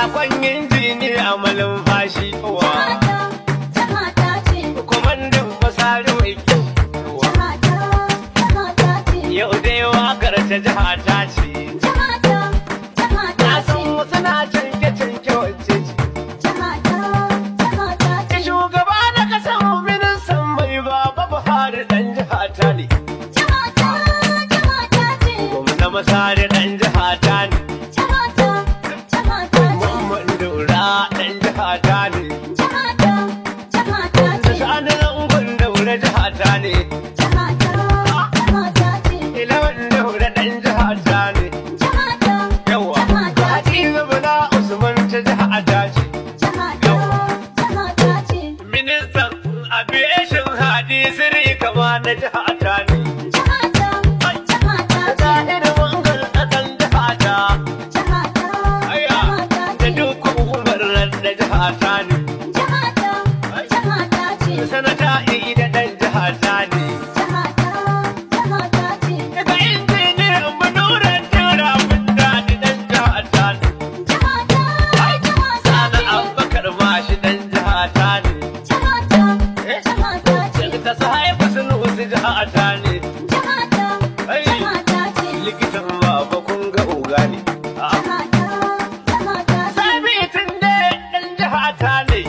sakon injini a malumfashi wa kwamandan fasari mai kyau yau dai wakar ta jiha ta ce na san wasu na canke wacce ce shugaba na kasan ministan mai baba Buhari dan jiha ta ne gwamna masari dan jiha ta ne mamman daura dan jiha ta ne da sani zangon daura jiha ta ne ilawan daura dan jiha ta ne yawa hadiza bala usman ta jiha ta ce ministan aviation hadisiri kama na jiha ta ne sanata ida dan jiha ta ne daga injiniyar manuran jira mun daɗi dan jiha ta ne sana abubakar mashi dan jiha ta ne daga ta sahaifu sunusi jiha ta ne likitan baba kun ga oga ne sabitin da dan jiha ta ne